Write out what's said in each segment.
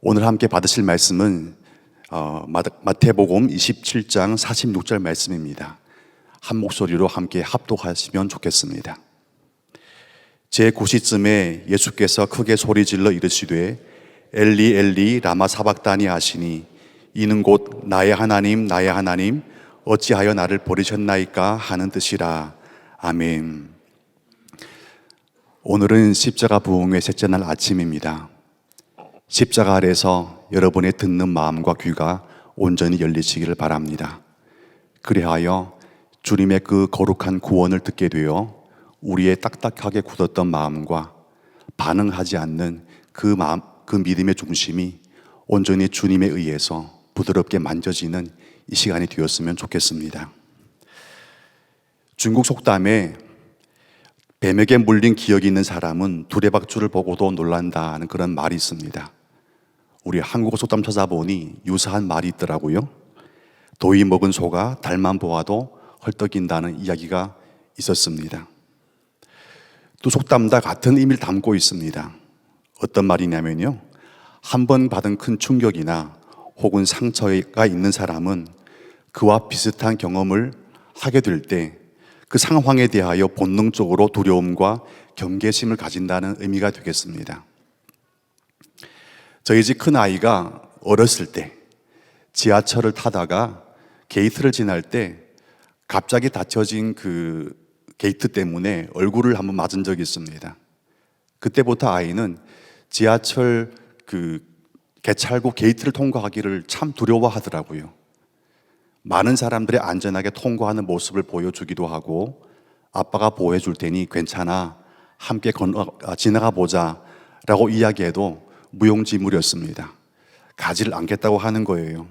오늘 함께 받으실 말씀은 마태복음 27장 46절 말씀입니다. 한 목소리로 함께 합독하시면 좋겠습니다. 제9시쯤에 예수께서 크게 소리질러 이르시되 엘리 엘리 라마 사박다니 하시니 이는 곧 나의 하나님 나의 하나님 어찌하여 나를 버리셨나이까 하는 뜻이라. 아멘. 오늘은 십자가 부흥의 셋째 날 아침입니다. 십자가 아래서 여러분의 듣는 마음과 귀가 온전히 열리시기를 바랍니다. 그리하여 주님의 그 거룩한 구원을 듣게 되어 우리의 딱딱하게 굳었던 마음과 반응하지 않는 그 믿음의 중심이 온전히 주님에 의해서 부드럽게 만져지는 이 시간이 되었으면 좋겠습니다. 중국 속담에 뱀에게 물린 기억이 있는 사람은 두레박주를 보고도 놀란다는 그런 말이 있습니다. 우리 한국어 속담 찾아보니 유사한 말이 있더라고요. 도이 먹은 소가 달만 보아도 헐떡인다는 이야기가 있었습니다. 두 속담 다 같은 의미를 담고 있습니다. 어떤 말이냐면요, 한 번 받은 큰 충격이나 혹은 상처가 있는 사람은 그와 비슷한 경험을 하게 될 때 그 상황에 대하여 본능적으로 두려움과 경계심을 가진다는 의미가 되겠습니다. 저희 집 큰아이가 어렸을 때 지하철을 타다가 게이트를 지날 때 갑자기 닫혀진 그 게이트 때문에 얼굴을 한번 맞은 적이 있습니다. 그때부터 아이는 지하철 개찰구 게이트를 통과하기를 참 두려워하더라고요. 많은 사람들이 안전하게 통과하는 모습을 보여주기도 하고 아빠가 보호해 줄 테니 괜찮아, 함께 지나가 보자 라고 이야기해도 무용지물이었습니다. 가지를 않겠다고 하는 거예요.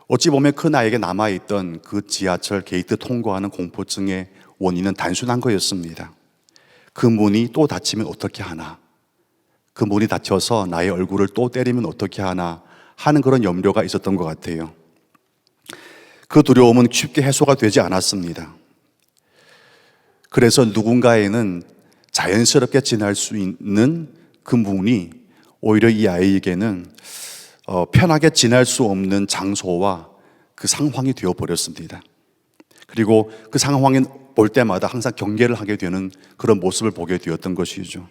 어찌 보면 큰아이에게 남아있던 그 지하철 게이트 통과하는 공포증의 원인은 단순한 거였습니다. 그 문이 또 닫히면 어떻게 하나, 그 문이 닫혀서 나의 얼굴을 또 때리면 어떻게 하나 하는 그런 염려가 있었던 것 같아요. 그 두려움은 쉽게 해소가 되지 않았습니다. 그래서 누군가에는 자연스럽게 지날 수 있는 그 문이 오히려 이 아이에게는 편하게 지날 수 없는 장소와 그 상황이 되어버렸습니다. 그리고 그 상황을 볼 때마다 항상 경계를 하게 되는 그런 모습을 보게 되었던 것이죠.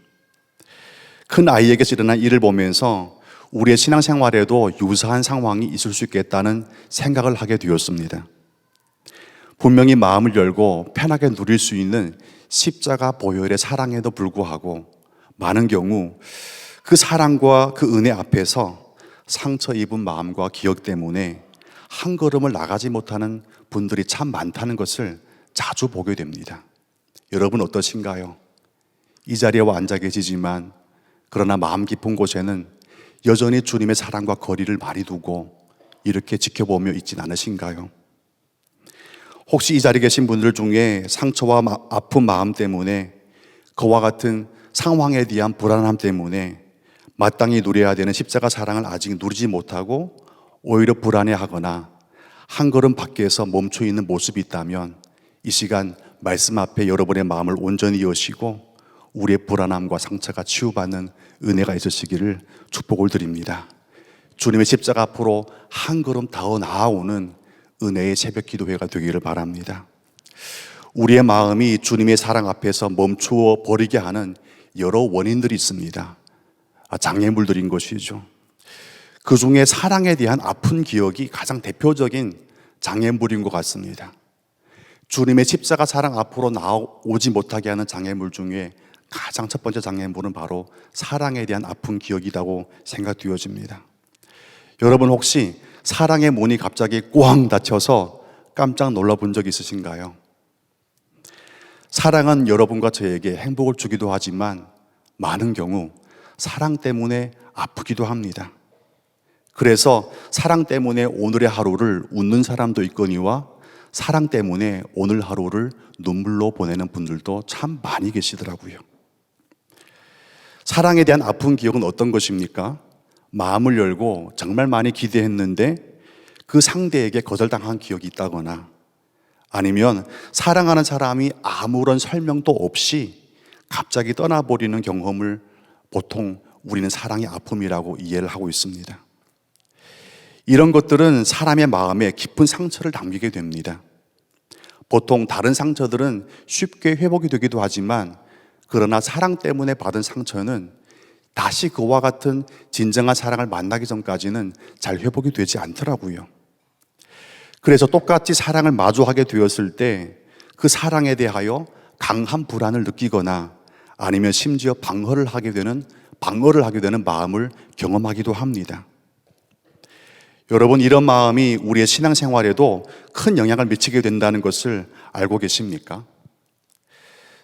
큰 아이에게서 일어난 일을 보면서 우리의 신앙생활에도 유사한 상황이 있을 수 있겠다는 생각을 하게 되었습니다. 분명히 마음을 열고 편하게 누릴 수 있는 십자가 보혈의 사랑에도 불구하고 많은 경우 그 사랑과 그 은혜 앞에서 상처 입은 마음과 기억 때문에 한 걸음을 나가지 못하는 분들이 참 많다는 것을 자주 보게 됩니다. 여러분 어떠신가요? 이 자리에 와 앉아 계시지만 그러나 마음 깊은 곳에는 여전히 주님의 사랑과 거리를 많이 두고 이렇게 지켜보며 있진 않으신가요? 혹시 이 자리에 계신 분들 중에 상처와 아픈 마음 때문에 그와 같은 상황에 대한 불안함 때문에 마땅히 누려야 되는 십자가 사랑을 아직 누리지 못하고 오히려 불안해하거나 한 걸음 밖에서 멈춰 있는 모습이 있다면 이 시간 말씀 앞에 여러분의 마음을 온전히 여시고 우리의 불안함과 상처가 치유받는 은혜가 있으시기를 축복을 드립니다. 주님의 십자가 앞으로 한 걸음 더 나아오는 은혜의 새벽 기도회가 되기를 바랍니다. 우리의 마음이 주님의 사랑 앞에서 멈추어 버리게 하는 여러 원인들이 있습니다. 장애물들인 것이죠. 그 중에 사랑에 대한 아픈 기억이 가장 대표적인 장애물인 것 같습니다. 주님의 십자가 사랑 앞으로 나오지 못하게 하는 장애물 중에 가장 첫 번째 장애물은 바로 사랑에 대한 아픈 기억이라고 생각되어집니다. 여러분 혹시 사랑의 문이 갑자기 꽝 닫혀서 깜짝 놀라본 적 있으신가요? 사랑은 여러분과 저에게 행복을 주기도 하지만 많은 경우 사랑 때문에 아프기도 합니다. 그래서 사랑 때문에 오늘의 하루를 웃는 사람도 있거니와 사랑 때문에 오늘 하루를 눈물로 보내는 분들도 참 많이 계시더라고요. 사랑에 대한 아픈 기억은 어떤 것입니까? 마음을 열고 정말 많이 기대했는데 그 상대에게 거절당한 기억이 있다거나 아니면 사랑하는 사람이 아무런 설명도 없이 갑자기 떠나버리는 경험을 보통 우리는 사랑의 아픔이라고 이해를 하고 있습니다. 이런 것들은 사람의 마음에 깊은 상처를 남기게 됩니다. 보통 다른 상처들은 쉽게 회복이 되기도 하지만 그러나 사랑 때문에 받은 상처는 다시 그와 같은 진정한 사랑을 만나기 전까지는 잘 회복이 되지 않더라고요. 그래서 똑같이 사랑을 마주하게 되었을 때 그 사랑에 대하여 강한 불안을 느끼거나 아니면 심지어 방어를 하게 되는 마음을 경험하기도 합니다. 여러분, 이런 마음이 우리의 신앙생활에도 큰 영향을 미치게 된다는 것을 알고 계십니까?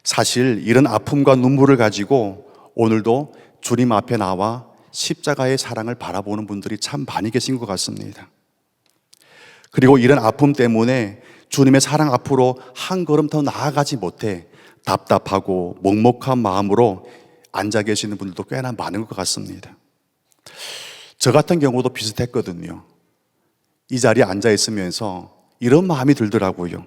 사실 이런 아픔과 눈물을 가지고 오늘도 주님 앞에 나와 십자가의 사랑을 바라보는 분들이 참 많이 계신 것 같습니다. 그리고 이런 아픔 때문에 주님의 사랑 앞으로 한 걸음 더 나아가지 못해 답답하고 먹먹한 마음으로 앉아 계시는 분들도 꽤나 많은 것 같습니다. 저 같은 경우도 비슷했거든요. 이 자리에 앉아 있으면서 이런 마음이 들더라고요.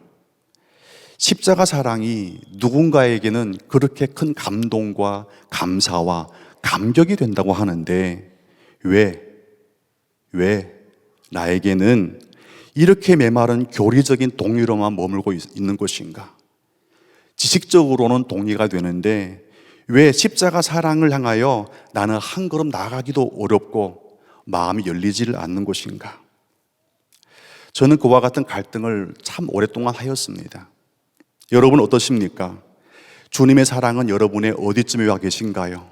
십자가 사랑이 누군가에게는 그렇게 큰 감동과 감사와 감격이 된다고 하는데 왜 나에게는 이렇게 메마른 교리적인 동의로만 머물고 있는 것인가? 지식적으로는 동의가 되는데 왜 십자가 사랑을 향하여 나는 한 걸음 나아가기도 어렵고 마음이 열리지를 않는 것인가? 저는 그와 같은 갈등을 참 오랫동안 하였습니다. 여러분 어떠십니까? 주님의 사랑은 여러분의 어디쯤에 와 계신가요?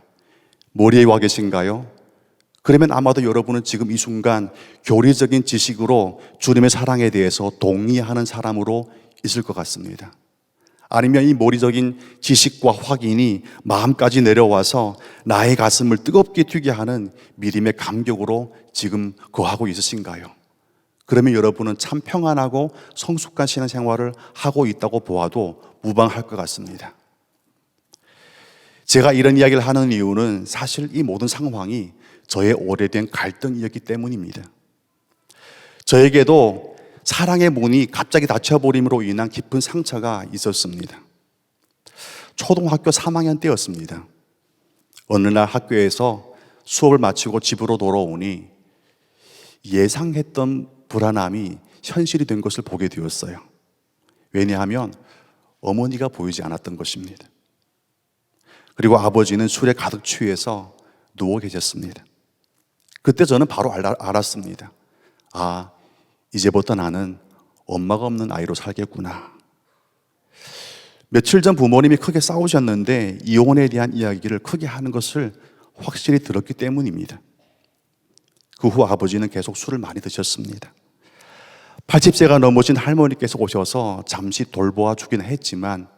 머리에 와 계신가요? 그러면 아마도 여러분은 지금 이 순간 교리적인 지식으로 주님의 사랑에 대해서 동의하는 사람으로 있을 것 같습니다. 아니면 이 머리적인 지식과 확인이 마음까지 내려와서 나의 가슴을 뜨겁게 튀게 하는 믿음의 감격으로 지금 거하고 있으신가요? 그러면 여러분은 참 평안하고 성숙한 신앙생활을 하고 있다고 보아도 무방할 것 같습니다. 제가 이런 이야기를 하는 이유는 사실 이 모든 상황이 저의 오래된 갈등이었기 때문입니다. 저에게도 사랑의 문이 갑자기 닫혀버림으로 인한 깊은 상처가 있었습니다. 초등학교 3학년 때였습니다. 어느 날 학교에서 수업을 마치고 집으로 돌아오니 예상했던 불안함이 현실이 된 것을 보게 되었어요. 왜냐하면 어머니가 보이지 않았던 것입니다. 그리고 아버지는 술에 가득 취해서 누워 계셨습니다. 그때 저는 바로 알았습니다. 아, 이제부터 나는 엄마가 없는 아이로 살겠구나. 며칠 전 부모님이 크게 싸우셨는데 이혼에 대한 이야기를 크게 하는 것을 확실히 들었기 때문입니다. 그 후 아버지는 계속 술을 많이 드셨습니다. 80세가 넘으신 할머니께서 오셔서 잠시 돌보아 주긴 했지만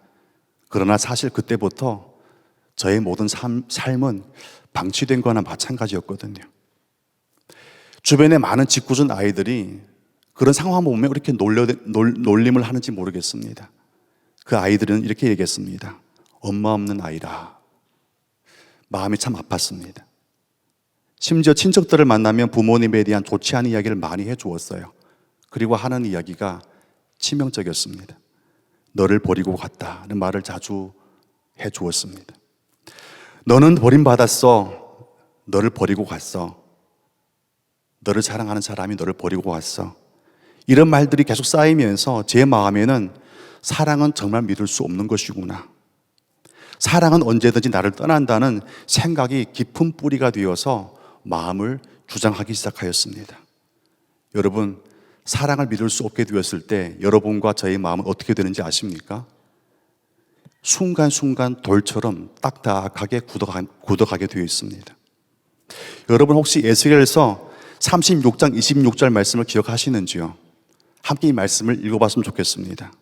그러나 사실 그때부터 저의 모든 삶은 방치된 거나 마찬가지였거든요. 주변에 많은 짓궂은 아이들이 그런 상황을 보면 이렇게 놀림을 하는지 모르겠습니다. 그 아이들은 이렇게 얘기했습니다. 엄마 없는 아이라. 마음이 참 아팠습니다. 심지어 친척들을 만나면 부모님에 대한 좋지 않은 이야기를 많이 해주었어요. 그리고 하는 이야기가 치명적이었습니다. 너를 버리고 갔다는 말을 자주 해주었습니다. 너는 버림받았어. 너를 버리고 갔어. 너를 사랑하는 사람이 너를 버리고 갔어. 이런 말들이 계속 쌓이면서 제 마음에는 사랑은 정말 믿을 수 없는 것이구나. 사랑은 언제든지 나를 떠난다는 생각이 깊은 뿌리가 되어서 마음을 주장하기 시작하였습니다. 여러분, 사랑을 믿을 수 없게 되었을 때 여러분과 저의 마음은 어떻게 되는지 아십니까? 순간순간 돌처럼 딱딱하게 굳어가게 되어 있습니다. 여러분 혹시 에스겔서 36장 26절 말씀을 기억하시는지요? 함께 이 말씀을 읽어봤으면 좋겠습니다.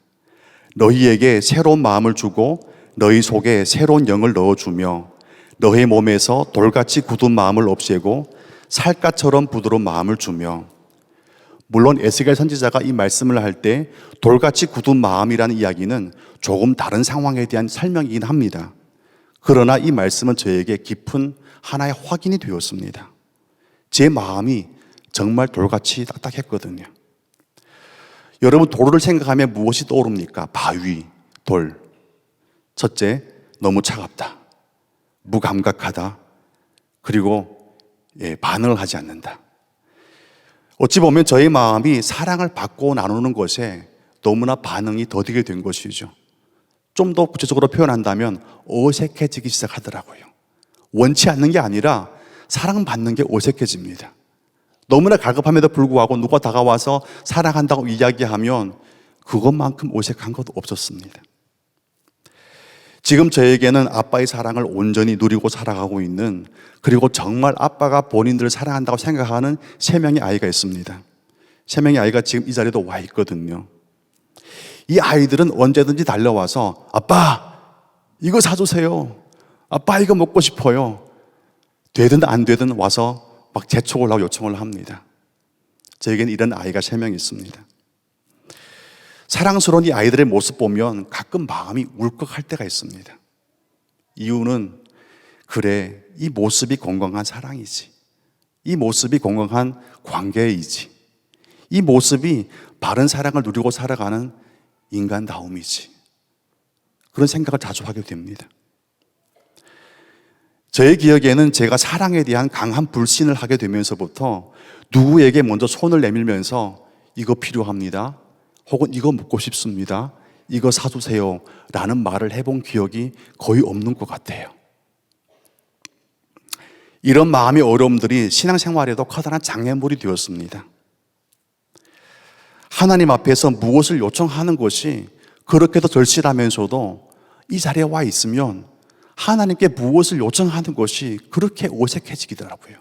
너희에게 새로운 마음을 주고 너희 속에 새로운 영을 넣어주며 너희 몸에서 돌같이 굳은 마음을 없애고 살갗처럼 부드러운 마음을 주며. 물론 에스겔 선지자가 이 말씀을 할 때 돌같이 굳은 마음이라는 이야기는 조금 다른 상황에 대한 설명이긴 합니다. 그러나 이 말씀은 저에게 깊은 하나의 확인이 되었습니다. 제 마음이 정말 돌같이 딱딱했거든요. 여러분, 돌을 생각하면 무엇이 떠오릅니까? 바위, 돌. 첫째, 너무 차갑다. 무감각하다. 그리고 반응을 하지 않는다. 어찌 보면 저희 마음이 사랑을 받고 나누는 것에 너무나 반응이 더디게 된 것이죠. 좀 더 구체적으로 표현한다면 어색해지기 시작하더라고요. 원치 않는 게 아니라 사랑받는 게 어색해집니다. 너무나 갈급함에도 불구하고 누가 다가와서 사랑한다고 이야기하면 그것만큼 어색한 것도 없었습니다. 지금 저에게는 아빠의 사랑을 온전히 누리고 살아가고 있는, 그리고 정말 아빠가 본인들을 사랑한다고 생각하는 3명의 아이가 있습니다. 3명의 아이가 지금 이 자리에도 와 있거든요. 이 아이들은 언제든지 달려와서 아빠 이거 사주세요, 아빠 이거 먹고 싶어요, 되든 안 되든 와서 막 재촉을 하고 요청을 합니다. 저에게는 이런 아이가 3명 있습니다. 사랑스러운 이 아이들의 모습 보면 가끔 마음이 울컥할 때가 있습니다. 이유는 그래, 이 모습이 건강한 사랑이지, 이 모습이 건강한 관계이지, 이 모습이 바른 사랑을 누리고 살아가는 인간다움이지, 그런 생각을 자주 하게 됩니다. 저의 기억에는 제가 사랑에 대한 강한 불신을 하게 되면서부터 누구에게 먼저 손을 내밀면서 이거 필요합니다, 혹은 이거 먹고 싶습니다, 이거 사주세요 라는 말을 해본 기억이 거의 없는 것 같아요. 이런 마음의 어려움들이 신앙생활에도 커다란 장애물이 되었습니다. 하나님 앞에서 무엇을 요청하는 것이 그렇게도 절실하면서도 이 자리에 와 있으면 하나님께 무엇을 요청하는 것이 그렇게 어색해지더라고요.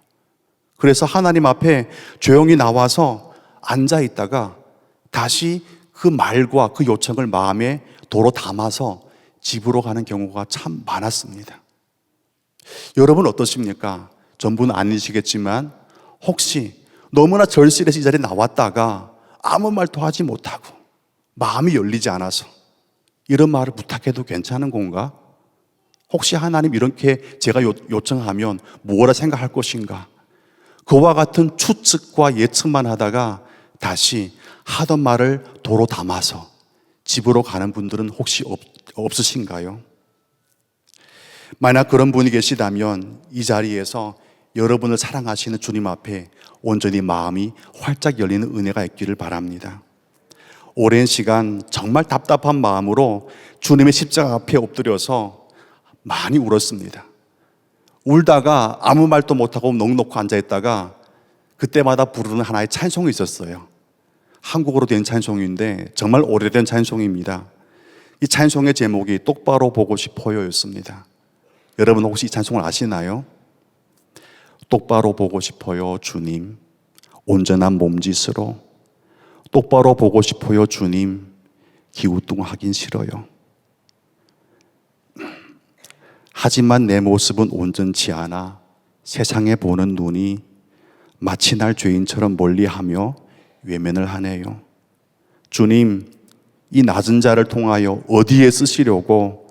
그래서 하나님 앞에 조용히 나와서 앉아 있다가 다시 그 말과 그 요청을 마음에 도로 담아서 집으로 가는 경우가 참 많았습니다. 여러분 어떠십니까? 전부는 아니시겠지만 혹시 너무나 절실해서 이 자리에 나왔다가 아무 말도 하지 못하고 마음이 열리지 않아서 이런 말을 부탁해도 괜찮은 건가? 혹시 하나님 이렇게 제가 요청하면 뭐라 생각할 것인가? 그와 같은 추측과 예측만 하다가 다시 하던 말을 도로 담아서 집으로 가는 분들은 혹시 없으신가요? 만약 그런 분이 계시다면 이 자리에서 여러분을 사랑하시는 주님 앞에 온전히 마음이 활짝 열리는 은혜가 있기를 바랍니다. 오랜 시간 정말 답답한 마음으로 주님의 십자가 앞에 엎드려서 많이 울었습니다. 울다가 아무 말도 못하고 넋놓고 앉아있다가 그때마다 부르는 하나의 찬송이 있었어요. 한국어로 된 찬송인데 정말 오래된 찬송입니다. 이 찬송의 제목이 똑바로 보고 싶어요 였습니다. 여러분 혹시 이 찬송을 아시나요? 똑바로 보고 싶어요 주님, 온전한 몸짓으로 똑바로 보고 싶어요 주님, 기우뚱하긴 싫어요. 하지만 내 모습은 온전치 않아 세상에 보는 눈이 마치 날 죄인처럼 멀리하며 외면을 하네요. 주님, 이 낮은 자를 통하여 어디에 쓰시려고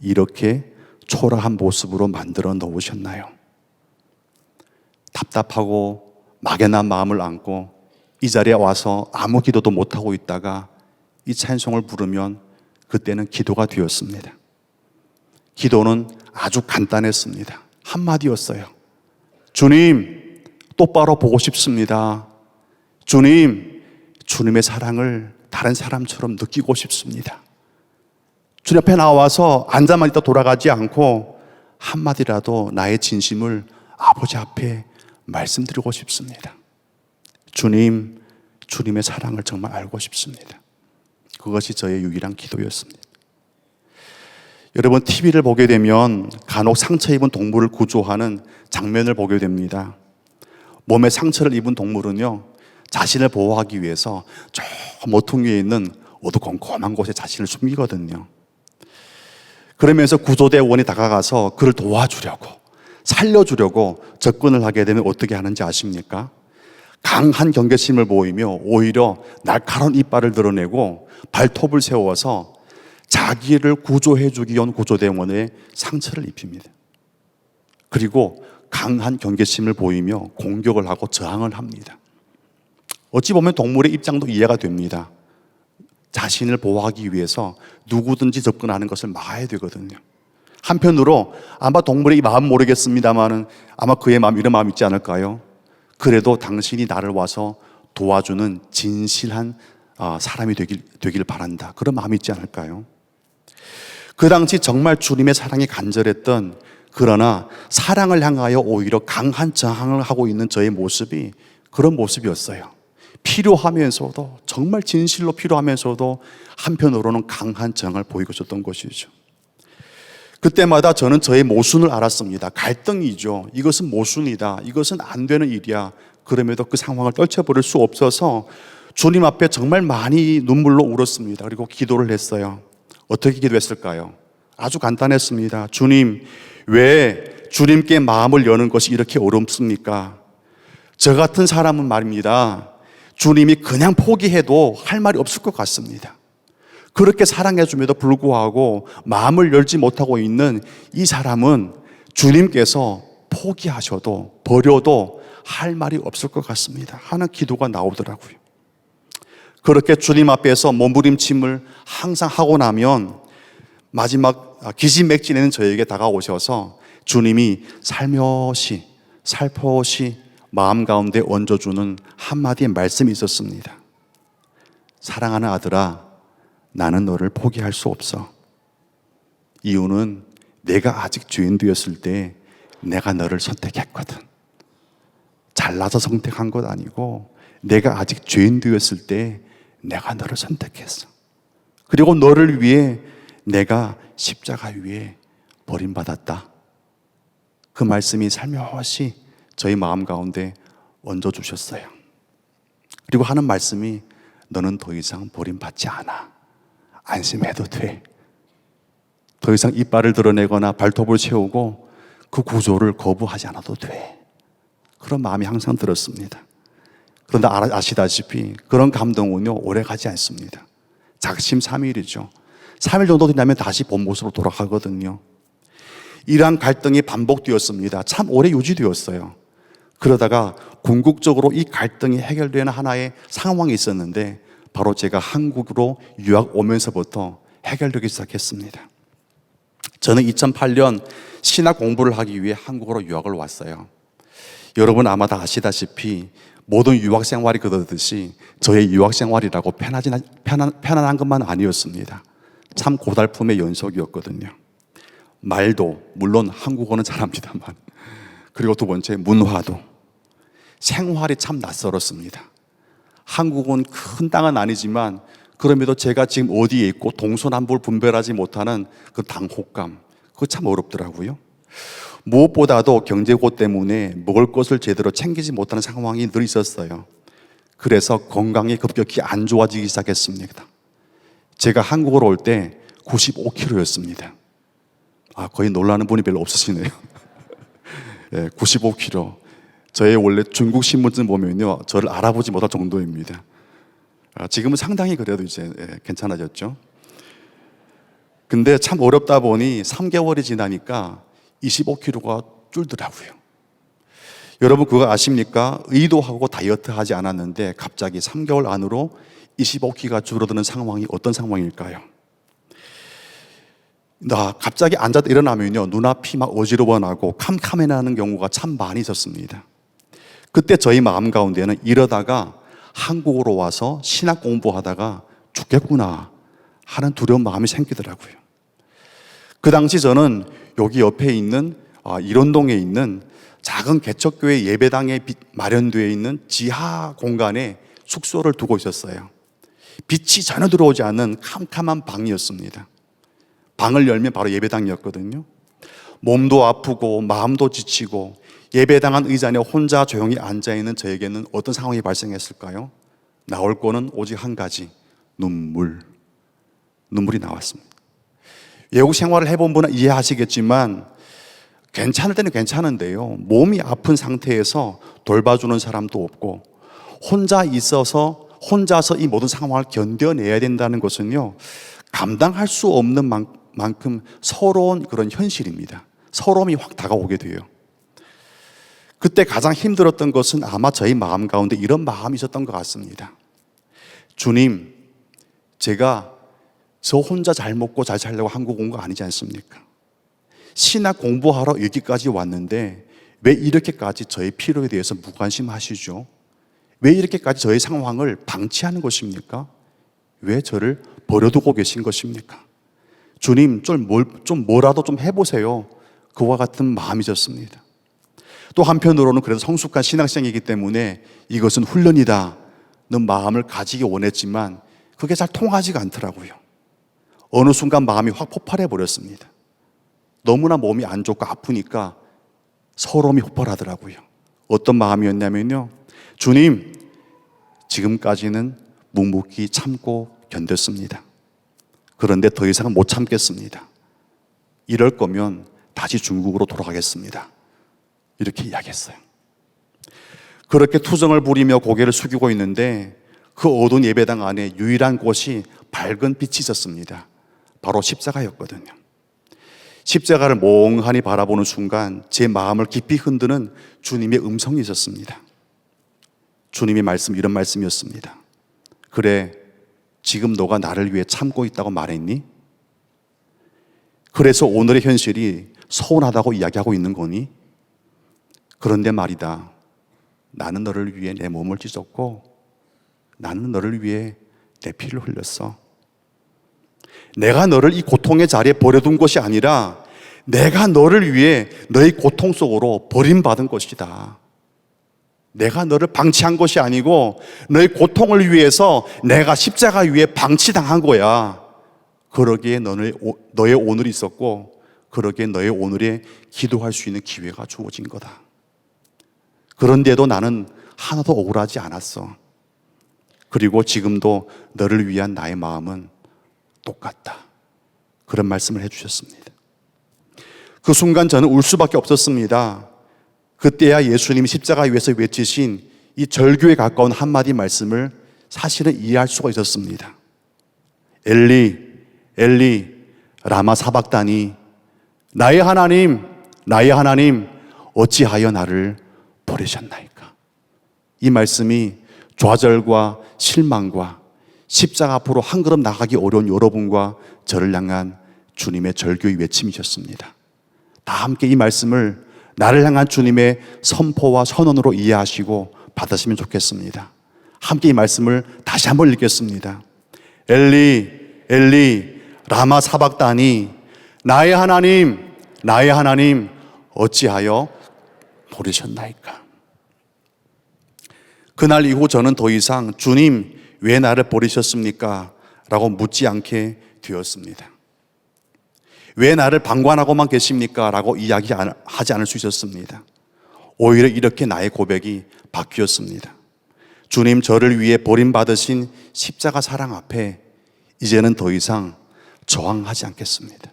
이렇게 초라한 모습으로 만들어 놓으셨나요? 답답하고 막연한 마음을 안고 이 자리에 와서 아무 기도도 못하고 있다가 이 찬송을 부르면 그때는 기도가 되었습니다. 기도는 아주 간단했습니다. 한마디였어요. 주님, 똑바로 보고 싶습니다. 주님, 주님의 사랑을 다른 사람처럼 느끼고 싶습니다. 주님 앞에 나와서 앉아만 있다 돌아가지 않고 한마디라도 나의 진심을 아버지 앞에 말씀드리고 싶습니다. 주님, 주님의 사랑을 정말 알고 싶습니다. 그것이 저의 유일한 기도였습니다. 여러분, TV를 보게 되면 간혹 상처 입은 동물을 구조하는 장면을 보게 됩니다. 몸에 상처를 입은 동물은요, 자신을 보호하기 위해서 저 모퉁이에 있는 어두컴컴한 곳에 자신을 숨기거든요. 그러면서 구조대원이 다가가서 그를 도와주려고, 살려주려고 접근을 하게 되면 어떻게 하는지 아십니까? 강한 경계심을 보이며 오히려 날카로운 이빨을 드러내고 발톱을 세워서 자기를 구조해주기 위한 구조대원의 상처를 입힙니다. 그리고 강한 경계심을 보이며 공격을 하고 저항을 합니다. 어찌 보면 동물의 입장도 이해가 됩니다. 자신을 보호하기 위해서 누구든지 접근하는 것을 막아야 되거든요. 한편으로 아마 동물의 이 마음 모르겠습니다만은 아마 그의 마음 이런 마음 있지 않을까요? 그래도 당신이 나를 와서 도와주는 진실한 사람이 되길 바란다. 그런 마음이 있지 않을까요? 그 당시 정말 주님의 사랑이 간절했던, 그러나 사랑을 향하여 오히려 강한 저항을 하고 있는 저의 모습이 그런 모습이었어요. 필요하면서도, 정말 진실로 필요하면서도 한편으로는 강한 저항을 보이고 있었던 것이죠. 그때마다 저는 저의 모순을 알았습니다. 갈등이죠. 이것은 모순이다. 이것은 안 되는 일이야. 그럼에도 그 상황을 떨쳐버릴 수 없어서 주님 앞에 정말 많이 눈물로 울었습니다. 그리고 기도를 했어요. 어떻게 기도했을까요? 아주 간단했습니다. 주님, 왜 주님께 마음을 여는 것이 이렇게 어렵습니까? 저 같은 사람은 말입니다, 주님이 그냥 포기해도 할 말이 없을 것 같습니다. 그렇게 사랑해 줌에도 불구하고 마음을 열지 못하고 있는 이 사람은 주님께서 포기하셔도 버려도 할 말이 없을 것 같습니다 하는 기도가 나오더라고요. 그렇게 주님 앞에서 몸부림침을 항상 하고 나면 마지막 기진맥진에는 저에게 다가오셔서 주님이 살며시 살포시 마음 가운데 얹어주는 한마디의 말씀이 있었습니다. 사랑하는 아들아, 나는 너를 포기할 수 없어. 이유는 내가 아직 죄인 되었을 때 내가 너를 선택했거든. 잘나서 선택한 것 아니고 내가 아직 죄인 되었을 때 내가 너를 선택했어. 그리고 너를 위해 내가 십자가 위에 버림받았다. 그 말씀이 살며시 저희 마음 가운데 얹어주셨어요. 그리고 하는 말씀이 너는 더 이상 버림받지 않아. 안심해도 돼. 더 이상 이빨을 드러내거나 발톱을 세우고 그 구조를 거부하지 않아도 돼. 그런 마음이 항상 들었습니다. 그런데 아시다시피 그런 감동은요 오래 가지 않습니다. 작심삼일이죠. 3일 정도 지나면 다시 본 모습으로 돌아가거든요. 이러한 갈등이 반복되었습니다. 참 오래 유지되었어요. 그러다가 궁극적으로 이 갈등이 해결되는 하나의 상황이 있었는데 바로 제가 한국으로 유학 오면서부터 해결되기 시작했습니다. 저는 2008년 신학 공부를 하기 위해 한국으로 유학을 왔어요. 여러분 아마 다 아시다시피 모든 유학 생활이 그러듯이 저의 유학 생활이라고 편안한 것만 아니었습니다. 참 고달픔의 연속이었거든요. 말도 물론 한국어는 잘합니다만, 그리고 두 번째 문화도, 생활이 참 낯설었습니다. 한국은 큰 땅은 아니지만 그럼에도 제가 지금 어디에 있고 동서남북을 분별하지 못하는 그 당혹감, 그거 참 어렵더라고요. 무엇보다도 경제고 때문에 먹을 것을 제대로 챙기지 못하는 상황이 늘 있었어요. 그래서 건강이 급격히 안 좋아지기 시작했습니다. 제가 한국으로 올 때 95kg였습니다. 거의 놀라는 분이 별로 없으시네요. 네, 95kg. 저의 원래 중국 신분증 보면요, 저를 알아보지 못할 정도입니다. 지금은 상당히 그래도 이제 괜찮아졌죠. 근데 참 어렵다 보니 3개월이 지나니까 25kg가 줄더라고요. 여러분 그거 아십니까? 의도하고 다이어트 하지 않았는데 갑자기 3개월 안으로 25kg가 줄어드는 상황이 어떤 상황일까요? 갑자기 앉았다 일어나면요 눈앞이 막 어지러워 나고 캄캄해 나는 경우가 참 많이 있었습니다. 그때 저희 마음 가운데는 이러다가 한국으로 와서 신학 공부하다가 죽겠구나 하는 두려운 마음이 생기더라고요. 그 당시 저는 여기 옆에 있는 일원동에 있는 작은 개척교회 예배당에 마련되어 있는 지하 공간에 숙소를 두고 있었어요. 빛이 전혀 들어오지 않는 캄캄한 방이었습니다. 방을 열면 바로 예배당이었거든요. 몸도 아프고 마음도 지치고 예배당 의자 안에 혼자 조용히 앉아있는 저에게는 어떤 상황이 발생했을까요? 나올 거는 오직 한 가지, 눈물이 나왔습니다. 외국 생활을 해본 분은 이해하시겠지만 괜찮을 때는 괜찮은데요, 몸이 아픈 상태에서 돌봐주는 사람도 없고 혼자서 이 모든 상황을 견뎌내야 된다는 것은요 감당할 수 없는 만큼 서러운 그런 현실입니다. 서러움이 확 다가오게 돼요. 그때 가장 힘들었던 것은 아마 저희 마음 가운데 이런 마음이 있었던 것 같습니다. 주님, 제가 저 혼자 잘 먹고 잘 살려고 한국 온 거 아니지 않습니까? 신학 공부하러 여기까지 왔는데 왜 이렇게까지 저의 필요에 대해서 무관심하시죠? 왜 이렇게까지 저의 상황을 방치하는 것입니까? 왜 저를 버려두고 계신 것입니까? 주님, 좀 뭐라도 좀 해보세요. 그와 같은 마음이졌습니다. 또 한편으로는 그래도 성숙한 신앙생이기 때문에 이것은 훈련이다는 마음을 가지기 원했지만 그게 잘 통하지가 않더라고요. 어느 순간 마음이 확 폭발해 버렸습니다. 너무나 몸이 안 좋고 아프니까 서러움이 폭발하더라고요. 어떤 마음이었냐면요, 주님, 지금까지는 묵묵히 참고 견뎠습니다. 그런데 더 이상 못 참겠습니다. 이럴 거면 다시 중국으로 돌아가겠습니다. 이렇게 이야기했어요. 그렇게 투정을 부리며 고개를 숙이고 있는데 그 어두운 예배당 안에 유일한 곳이 밝은 빛이 있었습니다. 바로 십자가였거든요. 십자가를 몽하니 바라보는 순간 제 마음을 깊이 흔드는 주님의 음성이 있었습니다. 주님의 말씀, 이런 말씀이었습니다. 그래, 지금 너가 나를 위해 참고 있다고 말했니? 그래서 오늘의 현실이 서운하다고 이야기하고 있는 거니? 그런데 말이다, 나는 너를 위해 내 몸을 찢었고 나는 너를 위해 내 피를 흘렸어. 내가 너를 이 고통의 자리에 버려둔 것이 아니라 내가 너를 위해 너의 고통 속으로 버림받은 것이다. 내가 너를 방치한 것이 아니고 너의 고통을 위해서 내가 십자가 위에 방치당한 거야. 그러기에 너의 오늘이 있었고 그러기에 너의 오늘에 기도할 수 있는 기회가 주어진 거다. 그런데도 나는 하나도 억울하지 않았어. 그리고 지금도 너를 위한 나의 마음은 똑같다. 그런 말씀을 해주셨습니다. 그 순간 저는 울 수밖에 없었습니다. 그때야 예수님이 십자가 위에서 외치신 이 절규에 가까운 한마디 말씀을 사실은 이해할 수가 있었습니다. 엘리, 엘리, 라마 사박다니, 나의 하나님, 나의 하나님, 어찌하여 나를 버리셨나이까. 이 말씀이 좌절과 실망과 십자가 앞으로 한 걸음 나가기 어려운 여러분과 저를 향한 주님의 절규의 외침이셨습니다. 다 함께 이 말씀을 나를 향한 주님의 선포와 선언으로 이해하시고 받으시면 좋겠습니다. 함께 이 말씀을 다시 한번 읽겠습니다. 엘리, 엘리, 라마 사박다니, 나의 하나님, 나의 하나님, 어찌하여 버리셨나이까. 그날 이후 저는 더 이상 주님, 왜 나를 버리셨습니까? 라고 묻지 않게 되었습니다. 왜 나를 방관하고만 계십니까? 라고 이야기하지 않을 수 있었습니다. 오히려 이렇게 나의 고백이 바뀌었습니다. 주님, 저를 위해 버림받으신 십자가 사랑 앞에 이제는 더 이상 저항하지 않겠습니다.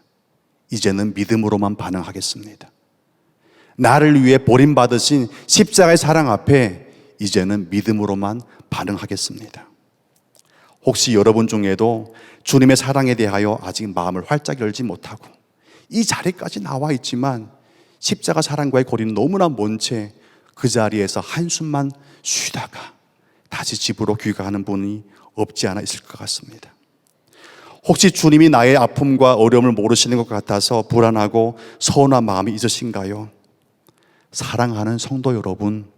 이제는 믿음으로만 반응하겠습니다. 나를 위해 버림받으신 십자가의 사랑 앞에 이제는 믿음으로만 반응하겠습니다. 혹시 여러분 중에도 주님의 사랑에 대하여 아직 마음을 활짝 열지 못하고 이 자리까지 나와 있지만 십자가 사랑과의 거리는 너무나 먼 채 그 자리에서 한숨만 쉬다가 다시 집으로 귀가하는 분이 없지 않아 있을 것 같습니다. 혹시 주님이 나의 아픔과 어려움을 모르시는 것 같아서 불안하고 서운한 마음이 있으신가요? 사랑하는 성도 여러분,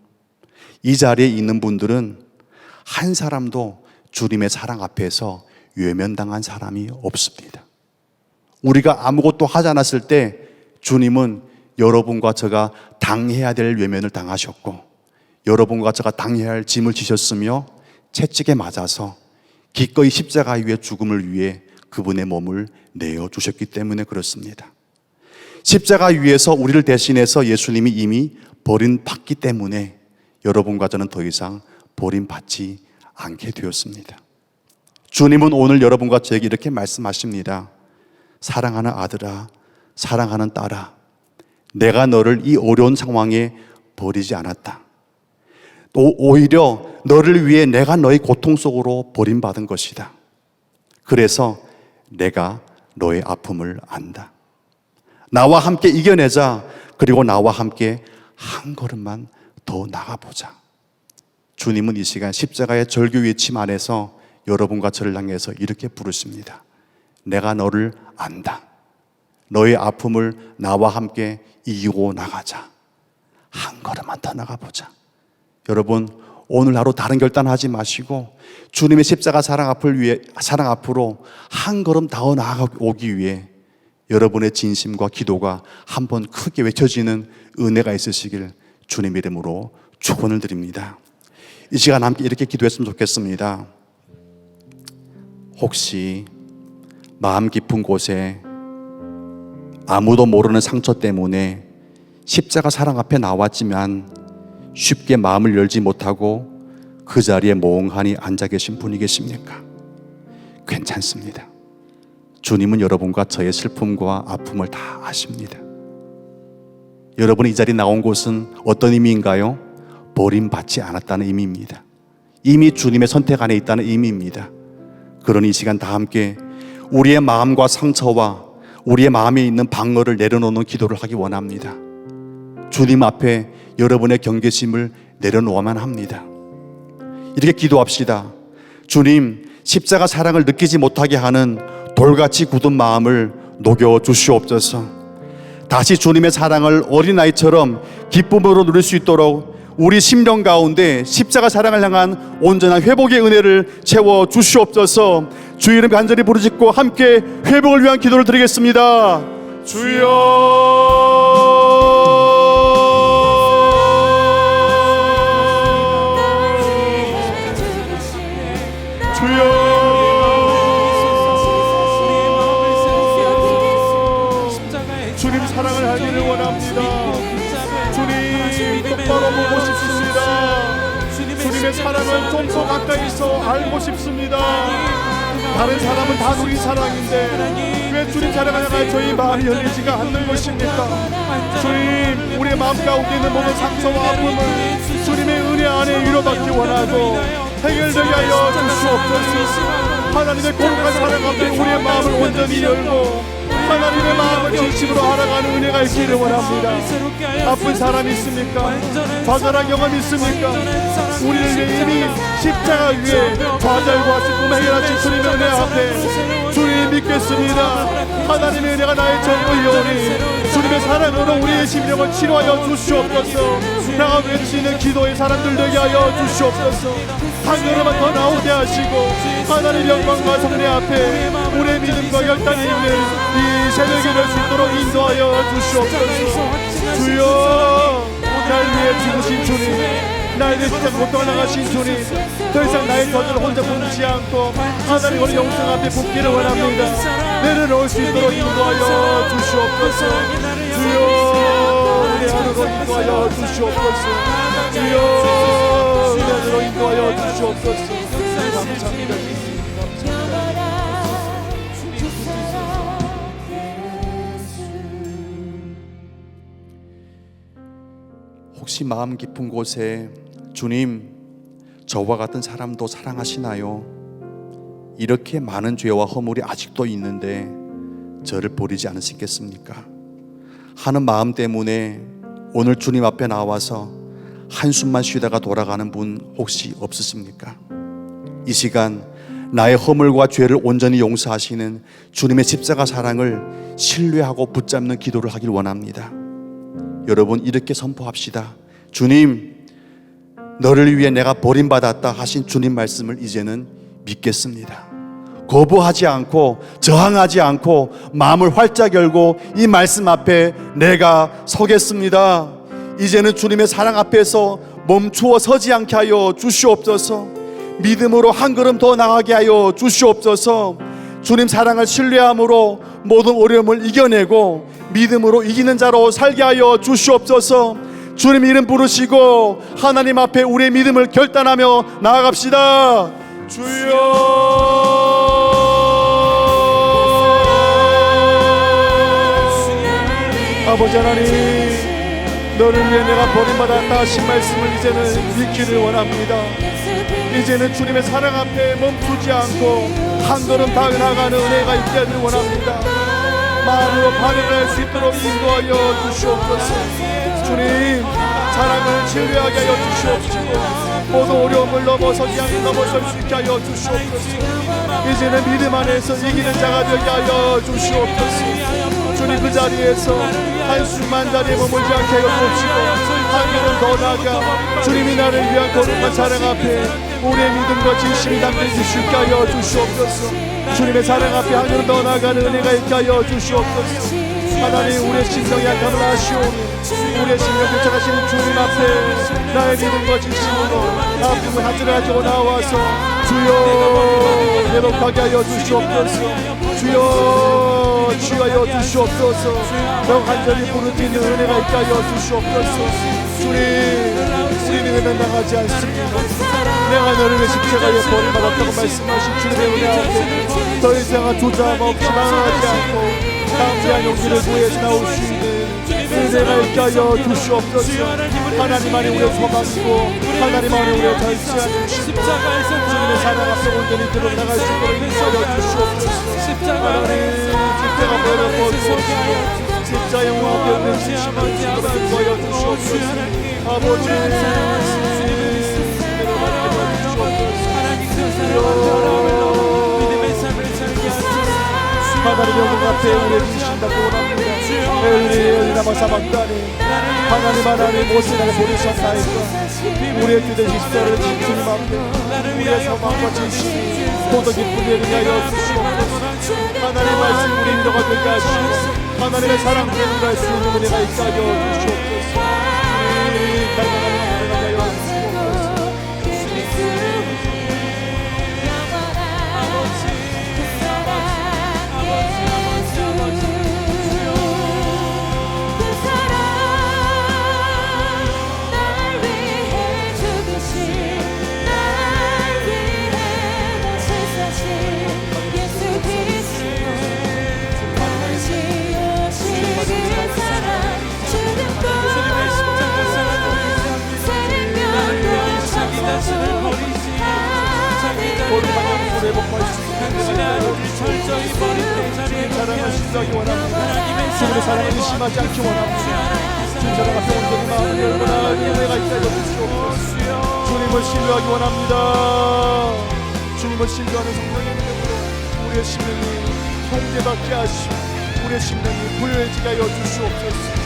이 자리에 있는 분들은 한 사람도 주님의 사랑 앞에서 외면당한 사람이 없습니다. 우리가 아무것도 하지 않았을 때 주님은 여러분과 제가 당해야 될 외면을 당하셨고 여러분과 제가 당해야 할 짐을 지셨으며 채찍에 맞아서 기꺼이 십자가 위에 죽음을 위해 그분의 몸을 내어주셨기 때문에 그렇습니다. 십자가 위에서 우리를 대신해서 예수님이 이미 버림받기 때문에 여러분과 저는 더 이상 버림받지 않게 되었습니다. 주님은 오늘 여러분과 저에게 이렇게 말씀하십니다. 사랑하는 아들아, 사랑하는 딸아, 내가 너를 이 어려운 상황에 버리지 않았다. 또 오히려 너를 위해 내가 너의 고통 속으로 버림받은 것이다. 그래서 내가 너의 아픔을 안다. 나와 함께 이겨내자. 그리고 나와 함께 한 걸음만 더 나가보자. 주님은 이 시간 십자가의 절규 외침 안에서 여러분과 저를 향해서 이렇게 부르십니다. 내가 너를 안다. 너의 아픔을 나와 함께 이기고 나가자. 한 걸음만 더 나가보자. 여러분, 오늘 하루 다른 결단하지 마시고 주님의 십자가 사랑 앞으로 한 걸음 더 나아오기 위해 여러분의 진심과 기도가 한번 크게 외쳐지는 은혜가 있으시길 주님 이름으로 축원을 드립니다. 이 시간 함께 이렇게 기도했으면 좋겠습니다. 혹시 마음 깊은 곳에 아무도 모르는 상처 때문에 십자가 사랑 앞에 나왔지만 쉽게 마음을 열지 못하고 그 자리에 멍하니 앉아 계신 분이 계십니까? 괜찮습니다. 주님은 여러분과 저의 슬픔과 아픔을 다 아십니다. 여러분이 이 자리에 나온 곳은 어떤 의미인가요? 버림받지 않았다는 의미입니다. 이미 주님의 선택 안에 있다는 의미입니다. 그러니 이 시간 다 함께 우리의 마음과 상처와 우리의 마음에 있는 방어를 내려놓는 기도를 하기 원합니다. 주님 앞에 여러분의 경계심을 내려놓아만 합니다. 이렇게 기도합시다. 주님, 십자가 사랑을 느끼지 못하게 하는 돌같이 굳은 마음을 녹여 주시옵소서. 다시 주님의 사랑을 어린아이처럼 기쁨으로 누릴 수 있도록 우리 심령 가운데 십자가 사랑을 향한 온전한 회복의 은혜를 채워 주시옵소서. 주 이름 간절히 부르짖고 함께 회복을 위한 기도를 드리겠습니다. 주여, 주님 사랑을 알기를 원합니다. 주님 똑바로 보고 싶습니다. 주님의 사랑을 좀 더 가까이서 알고 싶습니다. 다른 사람은 다 우리 사랑인데 왜 주님 사랑을 향해 저희 마음이 열리지가 않는 것입니까? 주님, 우리의 마음 가운데 있는 모든 상처와 아픔을 주님의 은혜 안에 위로받기 원하고 해결되게 하여 주시옵소서. 하나님의 거룩한 사랑 앞에 우리의 마음을 온전히 열고 하나님의 마음을 진심으로 알아가는 은혜가 있기를 원합니다. 아픈 사람 있습니까? 좌절한 경험 있습니까? 우리를 위해 이미 십자가 위에 좌절과 슬픔을 해결하신 주님의 은혜 앞에 주님 믿겠습니다. 하나님의 은혜가 나의 전부이오니 주님의 사랑으로 우리의 심령을 치료하여 주시옵소서. 나가 외치는 기도의 사람들 되게 하여 주시옵소서. 한 걸음만 더 나오게 하시고 하나님 영광과 성례 앞에 우리의 믿음과 결단이 있는 이 새벽이 될 수 있도록 인도하여 주시옵소서. 주여, 날 위해 죽으신 주님, 나에 대해 진짜 고통을 당하신 주님, 더 이상 나의 저주를 혼자 품지 않고 하나님 우리 영성 앞에 붙기를 원합니다. 내려놓을 수 있도록 인도하여 주시옵소서. 주여, 우리 안으로 인도하여 주시옵소서. 주여, 우리 안으로 인도하여 주시옵소서. 감사합니다. 혹시 마음 깊은 곳에 주님, 저와 같은 사람도 사랑하시나요? 이렇게 많은 죄와 허물이 아직도 있는데 저를 버리지 않으시겠습니까? 하는 마음 때문에 오늘 주님 앞에 나와서 한숨만 쉬다가 돌아가는 분 혹시 없으십니까? 이 시간 나의 허물과 죄를 온전히 용서하시는 주님의 십자가 사랑을 신뢰하고 붙잡는 기도를 하길 원합니다. 여러분, 이렇게 선포합시다. 주님, 너를 위해 내가 버림받았다 하신 주님 말씀을 이제는 믿겠습니다. 거부하지 않고 저항하지 않고 마음을 활짝 열고 이 말씀 앞에 내가 서겠습니다. 이제는 주님의 사랑 앞에서 멈추어 서지 않게 하여 주시옵소서. 믿음으로 한 걸음 더 나가게 하여 주시옵소서. 주님 사랑을 신뢰함으로 모든 어려움을 이겨내고 믿음으로 이기는 자로 살게 하여 주시옵소서. 주님 이름 부르시고 하나님 앞에 우리의 믿음을 결단하며 나아갑시다. 주여, 아버지 하나님, 너를 위해 내가 버림받았다 하신 말씀을 이제는 믿기를 원합니다. 이제는 주님의 사랑 앞에 멈추지 않고 한 걸음 더 나아가는 은혜가 있게 하길 원합니다. 마음으로 반응할 수 있도록 인도하여 주시옵소서. 주님, 사랑을 신뢰하게 하여 주시옵시고 모든 어려움을 넘어설 수 있게 하여 주시옵소서. 이제는 믿음 안에서 이기는 자가 되게 하여 주시옵소서. 주님 그 자리에서 한순간 자리에 머물지 않게 하여 주옵시고 한 걸음 더 나아가 주님이 나를 위한 거룩한 사랑 앞에 우리의 믿음과 진심이 담긴 수 있게 하여 주시옵소서. 주님의 사랑 앞에 한 걸음 더 나아가는 은혜가 있게 하여 주시옵소서. 하나님 우리의 심령의 약함을 아시오니 우리의 심령 교착하시는 주님 앞에 나의 믿음과 진심으로 아픔을 한절하고 나와서 주여 회복하게 하여 주시옵소서. 주여 취하여 주시옵소서. 더 간절히 부르짖는 은혜가 있게 하여 주시옵소서. 주님 우리는 외면당하지 않습니다. 내가 너를 위해 십자가에 버림받았다고 말씀하신 주님의 은혜 앞에 더 이상 조자함 없이 망하지 않고 담대한 용기를 구해서 나올 수 있는 은혜가 있게 하여 주시옵소서. 하나님 안에 우리의 소망이고 하나님 안에 우리의 절제한 주시고 주님의 사랑 앞에 온전히 들어나갈 수 있도록 인도하여 주시옵소서. 하나님 십자가 보혈을 벗고 십자의 영 앞에 우리의 진심을 지도록 인도하여 주시옵소서. 아버지 하나님 영광 앞에 우리의 진심 받고 원합니다. 엘리나마 사막다니 하나님 모세를 보내셨나이까 우리의 주된 십자를 주님 앞에 우리의 소망과 진심이 보다 기쁜 예를 하여 주시옵소서. 하나님 말씀 우리 인도가 되게 하시고 하나님의 사랑 되는 수 있는 은혜가 있게 하여 주시옵소서. 우리 갈망하는 은혜가 하여 주시옵소서. 주님의 사랑을 의심하지 않기 원합니다. 주님 사랑 앞에 온전히 마음을 열고 나아가는 은혜가 있게 하여 주시옵소서. 주님을 신뢰하기 원합니다. 주님을 신뢰하는 성령의 능력으로 우리의 심령이 통제받게 하시고 우리의 심령이 부유해지게 하여 주시옵소서.